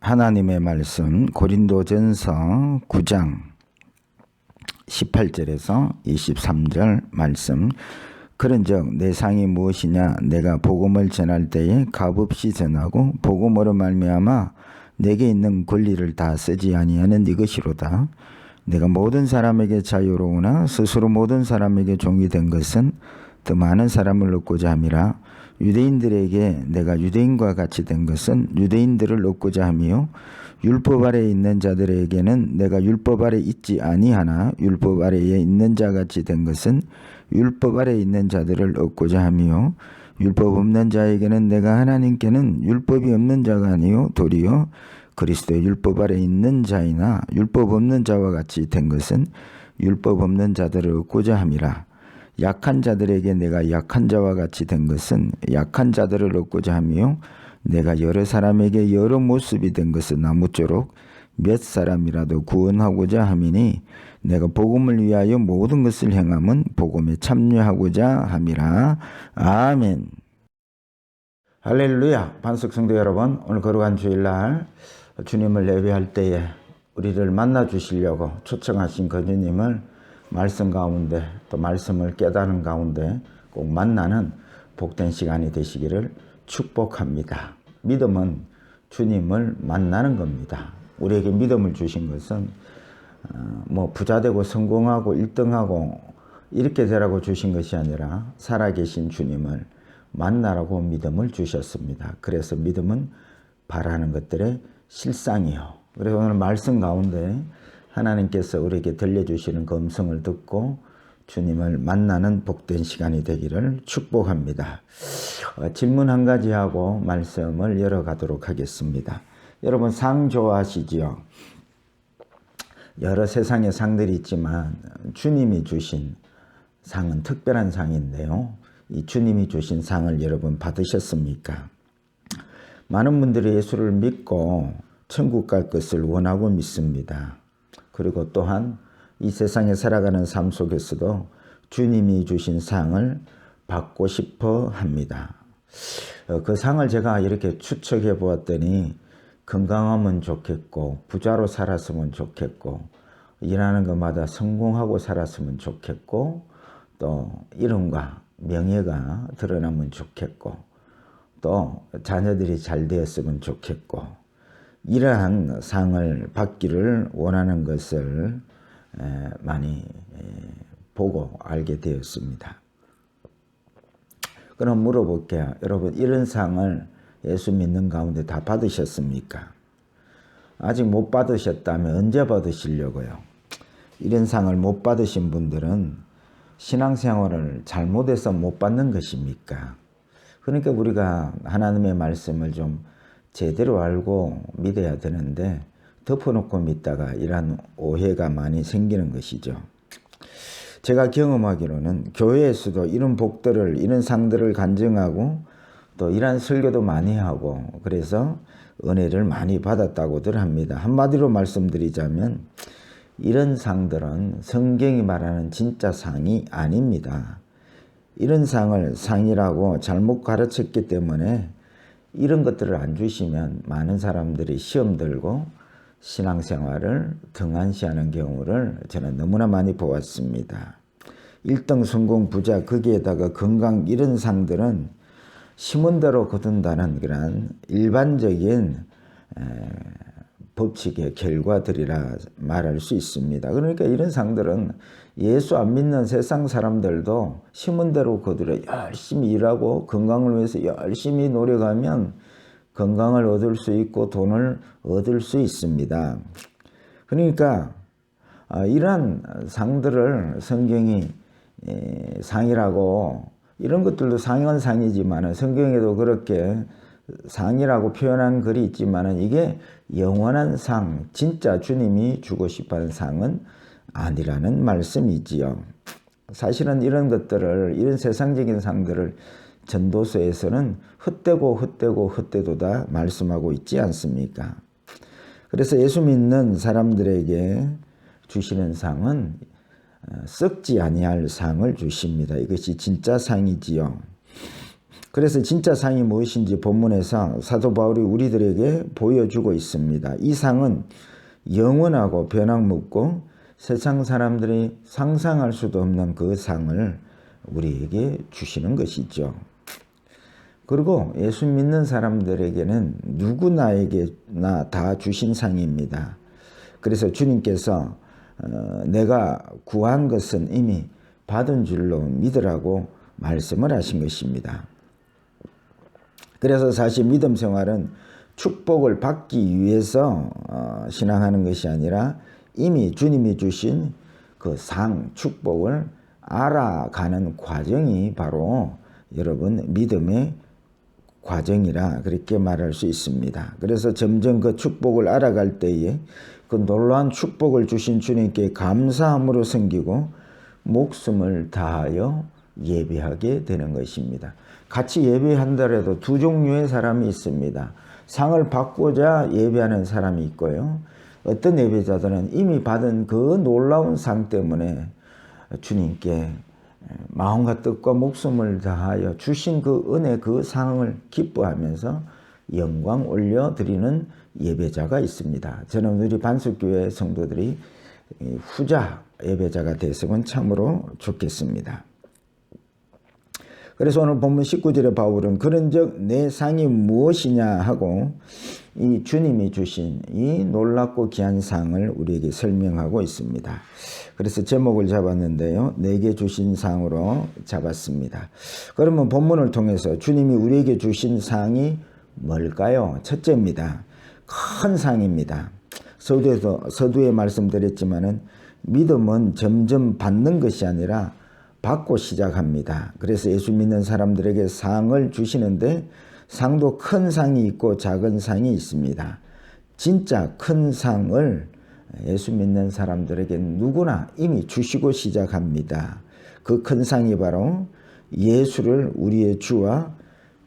하나님의 말씀 고린도전서 9장 18절에서 23절 말씀. 그런즉 내 상이 무엇이냐? 내가 복음을 전할 때에 값없이 전하고 복음으로 말미암아 내게 있는 권리를 다 쓰지 아니하는 이것이로다. 내가 모든 사람에게 자유로우나 스스로 모든 사람에게 종이 된 것은 더 많은 사람을 얻고자 함이라. 유대인들에게 내가 유대인과 같이 된 것은 유대인들을 얻고자 함이요 율법 아래에 있는 자들에게는 내가 율법 아래에 있지 아니하나 율법 아래에 있는 자같이 된 것은 율법 아래에 있는 자들을 얻고자 함이요 율법 없는 자에게는 내가 하나님께는 율법이 없는 자가 아니요 도리어 그리스도의 율법 아래에 있는 자이나 율법 없는 자와 같이 된 것은 율법 없는 자들을 얻고자 함이라. 약한 자들에게 내가 약한 자와 같이 된 것은 약한 자들을 얻고자 함이요 내가 여러 사람에게 여러 모습이 된 것은 아무쪼록 몇 사람이라도 구원하고자 함이니 내가 복음을 위하여 모든 것을 행함은 복음에 참여하고자 함이라. 아멘. 할렐루야. 반석 성도 여러분, 오늘 거룩한 주일날 주님을 예배할 때에 우리를 만나 주시려고 초청하신 그 주님을 말씀 가운데 또 말씀을 깨닫는 가운데 꼭 만나는 복된 시간이 되시기를 축복합니다. 믿음은 주님을 만나는 겁니다. 우리에게 믿음을 주신 것은 부자되고 성공하고 1등하고 이렇게 되라고 주신 것이 아니라 살아계신 주님을 만나라고 믿음을 주셨습니다. 그래서 믿음은 바라는 것들의 실상이요. 그래서 오늘 말씀 가운데 하나님께서 우리에게 들려주시는 그 음성을 듣고 주님을 만나는 복된 시간이 되기를 축복합니다. 질문 한 가지 하고 말씀을 열어가도록 하겠습니다. 여러분 상 좋아하시지요? 여러 세상의 상들이 있지만 주님이 주신 상은 특별한 상인데요. 이 주님이 주신 상을 여러분 받으셨습니까? 많은 분들이 예수를 믿고 천국 갈 것을 원하고 믿습니다. 그리고 또한 이 세상에 살아가는 삶 속에서도 주님이 주신 상을 받고 싶어 합니다. 그 상을 제가 이렇게 추측해 보았더니 건강하면 좋겠고 부자로 살았으면 좋겠고 일하는 것마다 성공하고 살았으면 좋겠고 또 이름과 명예가 드러나면 좋겠고 또 자녀들이 잘 되었으면 좋겠고 이러한 상을 받기를 원하는 것을 많이 보고 알게 되었습니다. 그럼 물어볼게요. 여러분 이런 상을 예수 믿는 가운데 다 받으셨습니까? 아직 못 받으셨다면 언제 받으시려고요? 이런 상을 못 받으신 분들은 신앙생활을 잘못해서 못 받는 것입니까? 그러니까 우리가 하나님의 말씀을 좀 제대로 알고 믿어야 되는데 덮어놓고 믿다가 이런 오해가 많이 생기는 것이죠. 제가 경험하기로는 교회에서도 이런 복들을 이런 상들을 간증하고 또 이런 설교도 많이 하고 그래서 은혜를 많이 받았다고들 합니다. 한마디로 말씀드리자면 이런 상들은 성경이 말하는 진짜 상이 아닙니다. 이런 상을 상이라고 잘못 가르쳤기 때문에 이런 것들을 안 주시면 많은 사람들이 시험 들고 신앙생활을 등한시하는 경우를 저는 너무나 많이 보았습니다. 1등 성공 부자 거기에다가 건강 이런 상들은 심은 대로 거둔다는 그런 일반적인 법칙의 결과들이라 말할 수 있습니다. 그러니까 이런 상들은 예수 안 믿는 세상 사람들도 심은 대로 거두려 열심히 일하고 건강을 위해서 열심히 노력하면 건강을 얻을 수 있고 돈을 얻을 수 있습니다. 그러니까 이러한 상들을 성경이 상이라고 이런 것들도 상은 상이지만 성경에도 그렇게 상이라고 표현한 글이 있지만 이게 영원한 상, 진짜 주님이 주고 싶어하는 상은 아니라는 말씀이지요. 사실은 이런 것들을 이런 세상적인 상들을 전도서에서는 헛되도다 말씀하고 있지 않습니까? 그래서 예수 믿는 사람들에게 주시는 상은 썩지 아니할 상을 주십니다. 이것이 진짜 상이지요. 그래서 진짜 상이 무엇인지 본문에서 사도 바울이 우리들에게 보여주고 있습니다. 이 상은 영원하고 변함없고 세상 사람들이 상상할 수도 없는 그 상을 우리에게 주시는 것이죠. 그리고 예수 믿는 사람들에게는 누구나에게나 다 주신 상입니다. 그래서 주님께서 내가 구한 것은 이미 받은 줄로 믿으라고 말씀을 하신 것입니다. 그래서 사실 믿음 생활은 축복을 받기 위해서 신앙하는 것이 아니라 이미 주님이 주신 그 상, 축복을 알아가는 과정이 바로 여러분 믿음의 과정이라 그렇게 말할 수 있습니다. 그래서 점점 그 축복을 알아갈 때에 그 놀라운 축복을 주신 주님께 감사함으로 섬기고 목숨을 다하여 예배하게 되는 것입니다. 같이 예배한다라도 두 종류의 사람이 있습니다. 상을 받고자 예배하는 사람이 있고요. 어떤 예배자들은 이미 받은 그 놀라운 상 때문에 주님께 마음과 뜻과 목숨을 다하여 주신 그 은혜 그 상을 기뻐하면서 영광 올려드리는 예배자가 있습니다. 저는 우리 반석교회 성도들이 후자 예배자가 됐으면 참으로 좋겠습니다. 그래서 오늘 본문 19절에 바울은 그런즉 내 상이 무엇이냐 하고 이 주님이 주신 이 놀랍고 귀한 상을 우리에게 설명하고 있습니다. 그래서 제목을 잡았는데요. 내게 주신 상으로 잡았습니다. 그러면 본문을 통해서 주님이 우리에게 주신 상이 뭘까요? 첫째입니다. 큰 상입니다. 서두에 말씀드렸지만은 믿음은 점점 받는 것이 아니라 받고 시작합니다. 그래서 예수 믿는 사람들에게 상을 주시는데 상도 큰 상이 있고 작은 상이 있습니다. 진짜 큰 상을 예수 믿는 사람들에게 누구나 이미 주시고 시작합니다. 그 큰 상이 바로 예수를 우리의 주와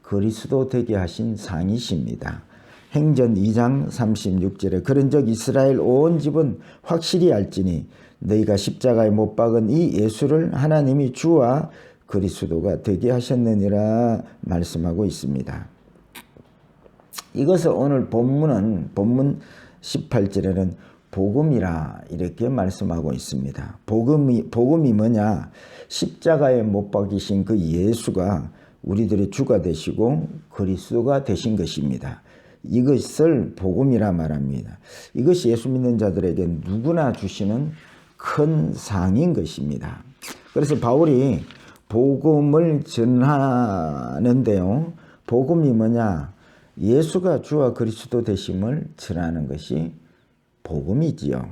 그리스도 되게 하신 상이십니다. 행전 2장 36절에 그런즉 이스라엘 온 집은 확실히 알지니 너희가 십자가에 못 박은 이 예수를 하나님이 주와 그리스도가 되게 하셨느니라 말씀하고 있습니다. 이것을 오늘 본문 18절에는 복음이라 이렇게 말씀하고 있습니다. 복음이 뭐냐? 십자가에 못 박이신 그 예수가 우리들의 주가 되시고 그리스도가 되신 것입니다. 이것을 복음이라 말합니다. 이것이 예수 믿는 자들에게 누구나 주시는 큰 상인 것입니다. 그래서 바울이 복음을 전하는데요. 복음이 뭐냐? 예수가 주와 그리스도 되심을 전하는 것이 복음이지요.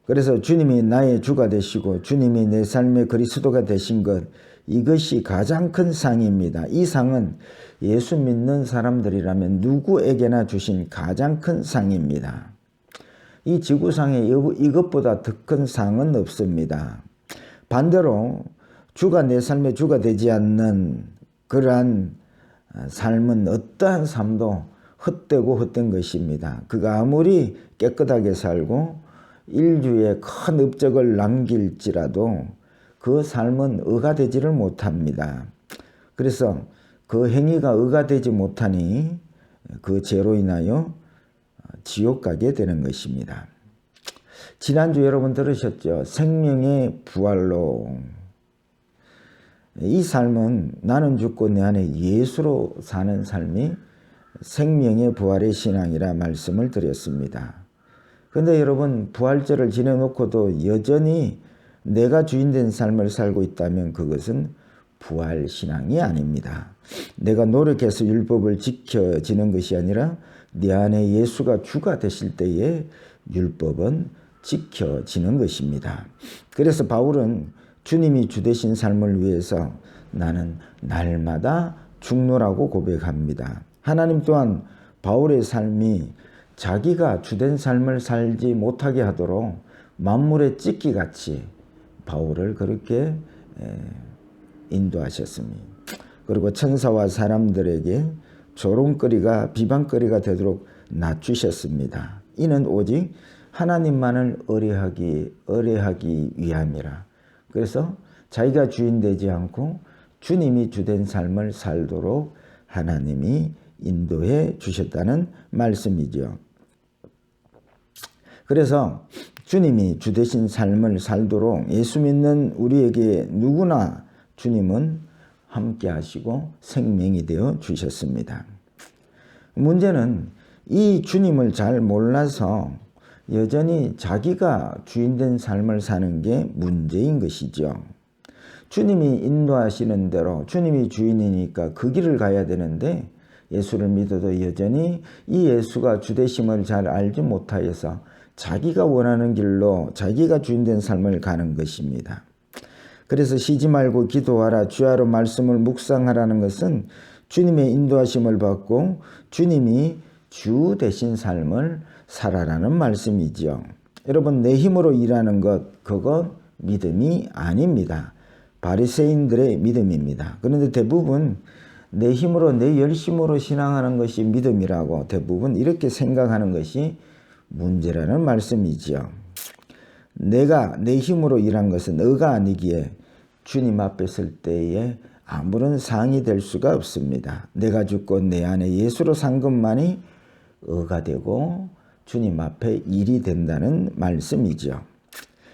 그래서 주님이 나의 주가 되시고 주님이 내 삶의 그리스도가 되신 것, 이것이 가장 큰 상입니다. 이 상은 예수 믿는 사람들이라면 누구에게나 주신 가장 큰 상입니다. 이 지구상에 이것보다 더 큰 상은 없습니다. 반대로 주가 내 삶의 주가 되지 않는 그러한 삶은 어떠한 삶도 헛되고 헛된 것입니다. 그가 아무리 깨끗하게 살고 인류에 큰 업적을 남길지라도 그 삶은 의가 되지를 못합니다. 그래서 그 행위가 의가 되지 못하니 그 죄로 인하여 지옥 가게 되는 것입니다. 지난주 여러분 들으셨죠? 생명의 부활로. 이 삶은 나는 죽고 내 안에 예수로 사는 삶이 생명의 부활의 신앙이라 말씀을 드렸습니다. 그런데 여러분 부활절을 지내놓고도 여전히 내가 주인된 삶을 살고 있다면 그것은 부활신앙이 아닙니다. 내가 노력해서 율법을 지켜지는 것이 아니라 내 안에 예수가 주가 되실 때에 율법은 지켜지는 것입니다. 그래서 바울은 주님이 주 되신 삶을 위해서 나는 날마다 죽노라고 고백합니다. 하나님 또한 바울의 삶이 자기가 주된 삶을 살지 못하게 하도록 만물의 찢기같이 바울을 그렇게 인도하셨습니다. 그리고 천사와 사람들에게 조롱거리가 비방거리가 되도록 낮추셨습니다. 이는 오직 하나님만을 의뢰하기 위함이라. 그래서 자기가 주인 되지 않고 주님이 주된 삶을 살도록 하나님이 인도해 주셨다는 말씀이죠. 그래서 주님이 주되신 삶을 살도록 예수 믿는 우리에게 누구나 주님은 함께 하시고 생명이 되어 주셨습니다. 문제는 이 주님을 잘 몰라서 여전히 자기가 주인된 삶을 사는 게 문제인 것이죠. 주님이 인도하시는 대로 주님이 주인이니까 그 길을 가야 되는데 예수를 믿어도 여전히 이 예수가 주되심을 잘 알지 못하여서 자기가 원하는 길로 자기가 주인된 삶을 가는 것입니다. 그래서 쉬지 말고 기도하라, 주야로 말씀을 묵상하라는 것은 주님의 인도하심을 받고 주님이 주 되신 삶을 살아라는 말씀이죠. 여러분, 내 힘으로 일하는 것, 그건 믿음이 아닙니다. 바리새인들의 믿음입니다. 그런데 대부분 내 힘으로 내 열심으로 신앙하는 것이 믿음이라고 대부분 이렇게 생각하는 것이 문제라는 말씀이죠. 내가 내 힘으로 일한 것은 의가 아니기에 주님 앞에 설 때에 아무런 상이 될 수가 없습니다. 내가 죽고 내 안에 예수로 산 것만이 의가 되고 주님 앞에 일이 된다는 말씀이죠.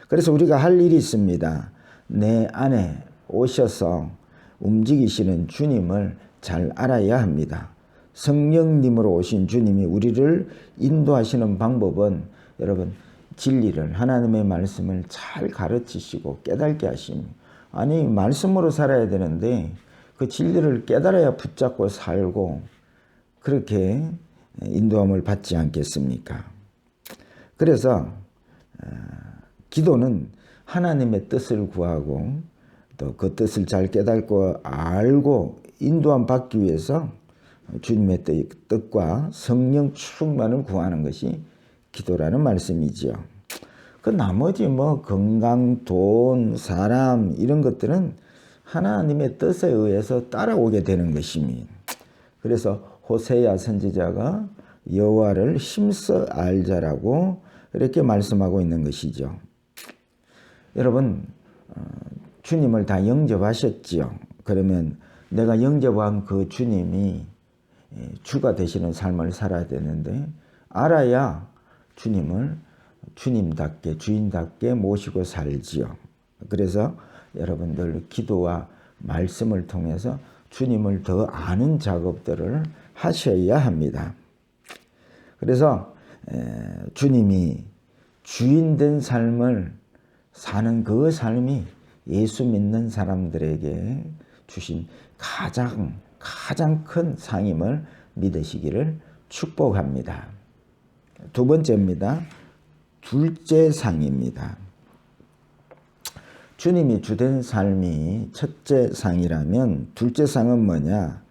그래서 우리가 할 일이 있습니다. 내 안에 오셔서 움직이시는 주님을 잘 알아야 합니다. 성령님으로 오신 주님이 우리를 인도하시는 방법은 여러분 진리를 하나님의 말씀을 잘 가르치시고 깨닫게 하십니다. 아니 말씀으로 살아야 되는데 그 진리를 깨달아야 붙잡고 살고 그렇게 인도함을 받지 않겠습니까? 그래서 기도는 하나님의 뜻을 구하고 또 그 뜻을 잘 깨닫고 알고 인도함 받기 위해서 주님의 뜻과 성령 충만을 구하는 것이 기도라는 말씀이죠. 그 나머지 뭐 건강, 돈, 사람 이런 것들은 하나님의 뜻에 의해서 따라오게 되는 것입니다. 그래서 호세야 선지자가 여호와를 힘써 알자라고 이렇게 말씀하고 있는 것이죠. 여러분 주님을 다 영접하셨지요. 그러면 내가 영접한 그 주님이 주가 되시는 삶을 살아야 되는데 알아야 주님을 주님답게 주인답게 모시고 살지요. 그래서 여러분들 기도와 말씀을 통해서 주님을 더 아는 작업들을 하셔야 합니다. 그래서 주님이 주인된 삶을 사는 그 삶이 예수 믿는 사람들에게 주신 가장 큰 상임을 믿으시기를 축복합니다. 두 번째입니다. 둘째 상입니다. 주님이 주된 삶이 첫째 상이라면 둘째 상은 뭐냐?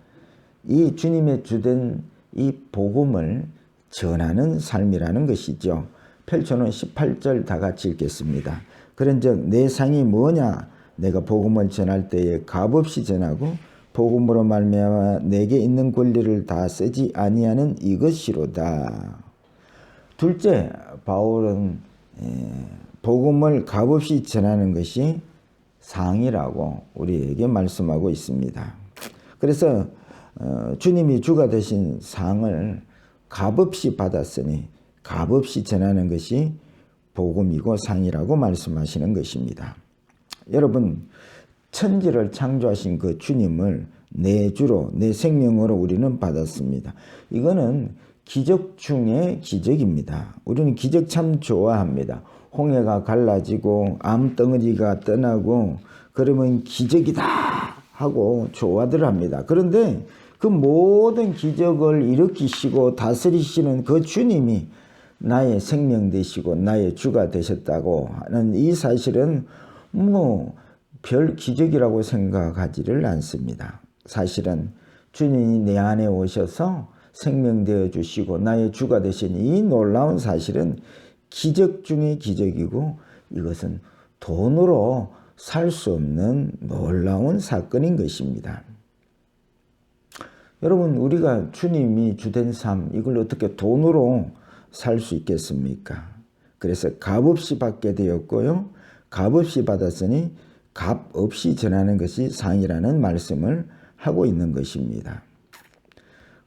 이 주님의 주된 이 복음을 전하는 삶이라는 것이죠. 펼쳐놓은 18절 다 같이 읽겠습니다. 그런즉 내 상이 뭐냐? 내가 복음을 전할 때에 값없이 전하고 복음으로 말미암아 내게 있는 권리를 다 쓰지 아니하는 이것이로다. 둘째, 바울은 복음을 값없이 전하는 것이 상이라고 우리에게 말씀하고 있습니다. 그래서 주님이 주가 되신 상을 값없이 받았으니 값없이 전하는 것이 복음이고 상이라고 말씀하시는 것입니다. 여러분, 천지를 창조하신 그 주님을 내 주로 내 생명으로 우리는 받았습니다. 이거는 기적 중에 기적입니다. 우리는 기적 참 좋아합니다. 홍해가 갈라지고 암덩어리가 떠나고 그러면 기적이다 하고 좋아들 합니다. 그런데 그 모든 기적을 일으키시고 다스리시는 그 주님이 나의 생명 되시고 나의 주가 되셨다고 하는 이 사실은 뭐 별 기적이라고 생각하지를 않습니다. 사실은 주님이 내 안에 오셔서 생명되어 주시고 나의 주가 되신 이 놀라운 사실은 기적 중의 기적이고 이것은 돈으로 살 수 없는 놀라운 사건인 것입니다. 여러분, 우리가 주님이 주된 삶 이걸 어떻게 돈으로 살 수 있겠습니까? 그래서 값없이 받게 되었고요. 값없이 받았으니 값 없이 전하는 것이 상이라는 말씀을 하고 있는 것입니다.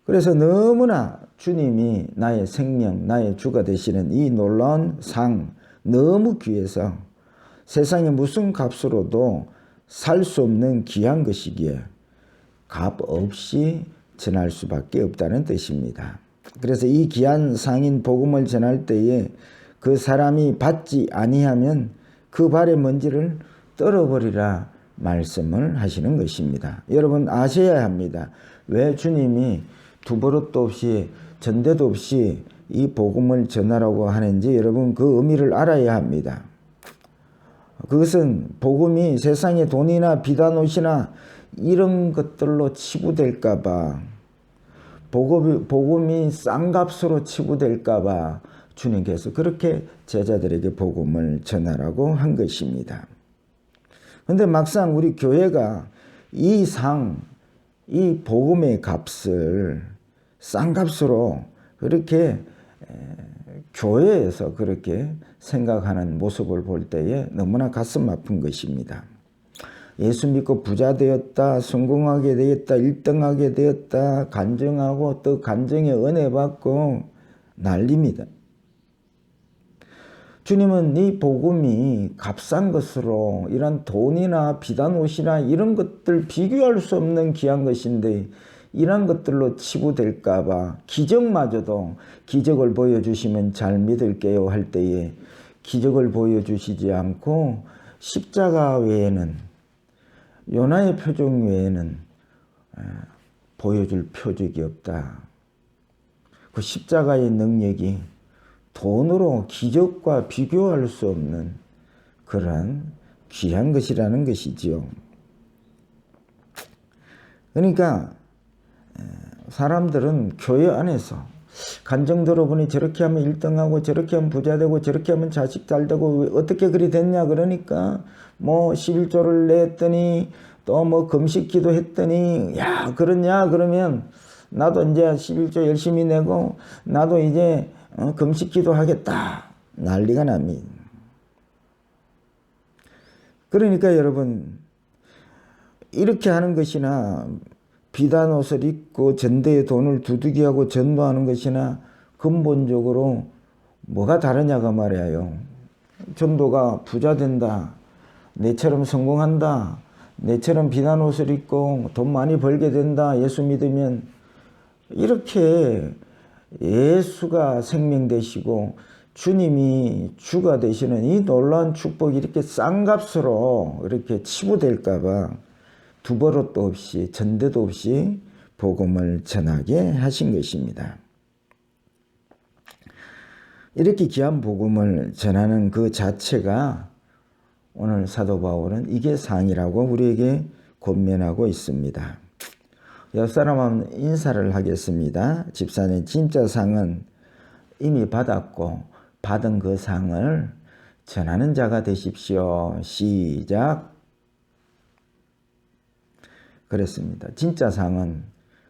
그래서 너무나 주님이 나의 생명, 나의 주가 되시는 이 놀라운 상, 너무 귀해서 세상에 무슨 값으로도 살 수 없는 귀한 것이기에 값 없이 전할 수밖에 없다는 뜻입니다. 그래서 이 귀한 상인 복음을 전할 때에 그 사람이 받지 아니하면 그 발의 먼지를 떨어버리라 말씀을 하시는 것입니다. 여러분 아셔야 합니다. 왜 주님이 두버릇도 없이 전대도 없이 이 복음을 전하라고 하는지 여러분 그 의미를 알아야 합니다. 그것은 복음이 세상의 돈이나 비단 옷이나 이런 것들로 치부될까 봐, 복음이 싼 값으로 치부될까 봐 주님께서 그렇게 제자들에게 복음을 전하라고 한 것입니다. 그런데 막상 우리 교회가 이 복음의 값을 싼 값으로 그렇게 교회에서 그렇게 생각하는 모습을 볼 때에 너무나 가슴 아픈 것입니다. 예수 믿고 부자 되었다, 성공하게 되었다, 1등하게 되었다, 간증하고 또 간증의 은혜 받고 난립니다. 주님은 이 복음이 값싼 것으로 이런 돈이나 비단 옷이나 이런 것들 비교할 수 없는 귀한 것인데 이런 것들로 치부될까 봐 기적마저도 기적을 보여주시면 잘 믿을게요 할 때에 기적을 보여주시지 않고 십자가 외에는 요나의 표적 외에는 보여줄 표적이 없다. 그 십자가의 능력이 돈으로 기적과 비교할 수 없는 그런 귀한 것이라는 것이지요. 그러니까 사람들은 교회 안에서 간증 들어보니 저렇게 하면 1등하고 저렇게 하면 부자 되고 저렇게 하면 자식 잘 되고 어떻게 그리 됐냐 그러니까 뭐 11조를 냈더니 또 뭐 금식 기도했더니 야 그러냐 그러면 나도 이제 11조 열심히 내고 나도 이제 금식 기도하겠다 난리가 납니다. 그러니까 여러분 이렇게 하는 것이나 비단 옷을 입고 전대에 돈을 두둑이하고 전도하는 것이나 근본적으로 뭐가 다르냐가 말이에요. 전도가 부자 된다, 내처럼 성공한다, 내처럼 비단 옷을 입고 돈 많이 벌게 된다, 예수 믿으면 이렇게 예수가 생명 되시고 주님이 주가 되시는 이 놀라운 축복이 이렇게 싼 값으로 이렇게 치부될까 봐 두버릇도 없이 전대도 없이 복음을 전하게 하신 것입니다. 이렇게 귀한 복음을 전하는 그 자체가 오늘 사도 바울은 이게 상이라고 우리에게 권면하고 있습니다. 옆 사람은 인사를 하겠습니다. 집사님, 진짜 상은 이미 받았고 받은 그 상을 전하는 자가 되십시오. 시작. 그랬습니다. 진짜 상은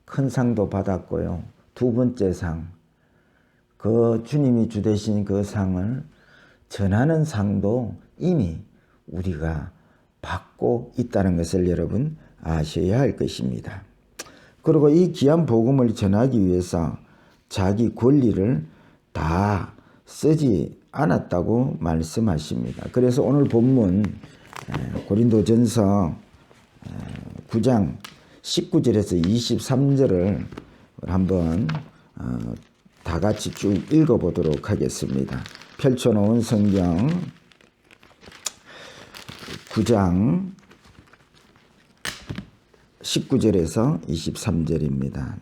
큰 상도 받았고요. 두 번째 상, 그 주님이 주 되신 그 상을 전하는 상도 이미 우리가 받고 있다는 것을 여러분 아셔야 할 것입니다. 그리고 이 귀한 복음을 전하기 위해서 자기 권리를 다 쓰지 않았다고 말씀하십니다. 그래서 오늘 본문 고린도전서 9장 19절에서 23절을 한번 다 같이 쭉 읽어보도록 하겠습니다. 펼쳐놓은 성경 9장 19절에서 23절입니다.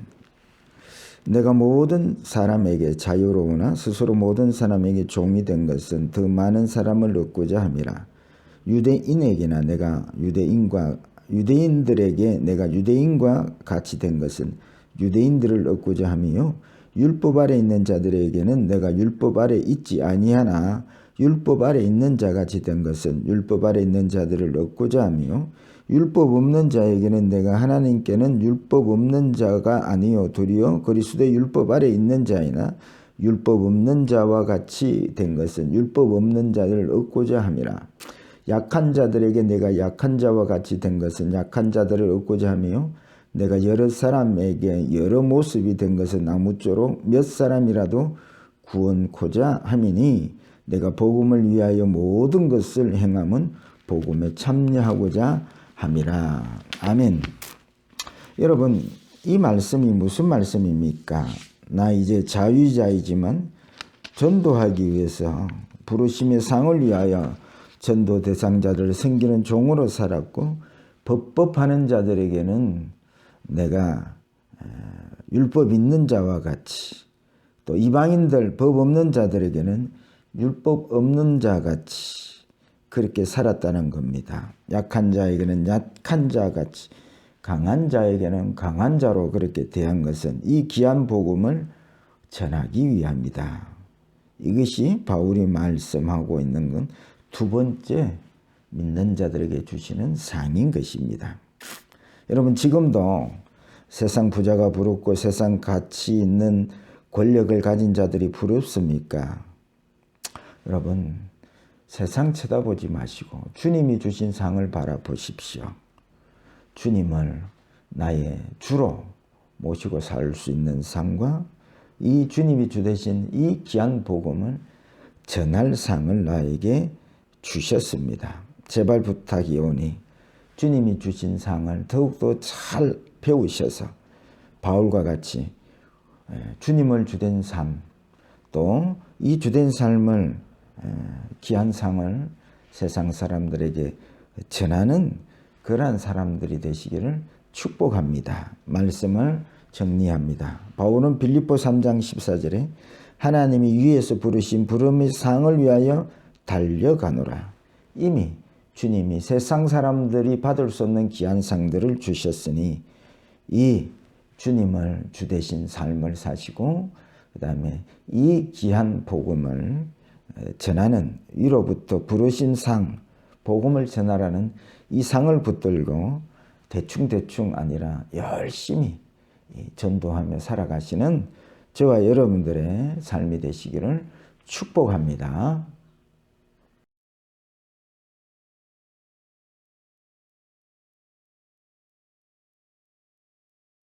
내가 모든 사람에게 자유로우나 스스로 모든 사람에게 종이 된 것은 더 많은 사람을 얻고자 함이라. 유대인에게나 내가 유대인들에게 내가 유대인과 같이 된 것은 유대인들을 얻고자 함이요 율법 아래 있는 자들에게는 내가 율법 아래 있지 아니하나 율법 아래 있는 자같이 된 것은 율법 아래 있는 자들을 얻고자 함이요 율법 없는 자에게는 내가 하나님께는 율법 없는 자가 아니요 도리어 그리스도의 율법 아래 있는 자이나 율법 없는 자와 같이 된 것은 율법 없는 자들을 얻고자 함이라. 약한 자들에게 내가 약한 자와 같이 된 것은 약한 자들을 얻고자 하며 내가 여러 사람에게 여러 모습이 된 것은 아무쪼록 몇 사람이라도 구원코자 함이니 내가 복음을 위하여 모든 것을 행함은 복음에 참여하고자 함이라. 아멘. 여러분, 이 말씀이 무슨 말씀입니까? 나 이제 자유자이지만 전도하기 위해서 부르심의 상을 위하여 전도 대상자들을 섬기는 종으로 살았고 법법하는 자들에게는 내가 율법 있는 자와 같이 또 이방인들 법 없는 자들에게는 율법 없는 자 같이 그렇게 살았다는 겁니다. 약한 자에게는 약한 자 같이 강한 자에게는 강한 자로 그렇게 대한 것은 이 귀한 복음을 전하기 위함이다. 이것이 바울이 말씀하고 있는 건 두 번째 믿는 자들에게 주시는 상인 것입니다. 여러분, 지금도 세상 부자가 부럽고 세상 가치 있는 권력을 가진 자들이 부럽습니까? 여러분, 세상 쳐다보지 마시고 주님이 주신 상을 바라보십시오. 주님을 나의 주로 모시고 살 수 있는 상과 이 주님이 주 되신 이 귀한 복음을 전할 상을 나에게 주셨습니다. 제발 부탁이오니 주님이 주신 상을 더욱더 잘 배우셔서 바울과 같이 주님을 주된 삶, 또 이 주된 삶을 귀한 상을 세상 사람들에게 전하는 그러한 사람들이 되시기를 축복합니다. 말씀을 정리합니다. 바울은 빌립보 3장 14절에 하나님이 위에서 부르신 부름의 상을 위하여 달려가노라. 이미 주님이 세상 사람들이 받을 수 없는 귀한 상들을 주셨으니 이 주님을 주 되신 삶을 사시고 그 다음에 이 귀한 복음을 전하는 위로부터 부르신 상, 복음을 전하라는 이 상을 붙들고 대충 아니라 열심히 전도하며 살아가시는 저와 여러분들의 삶이 되시기를 축복합니다.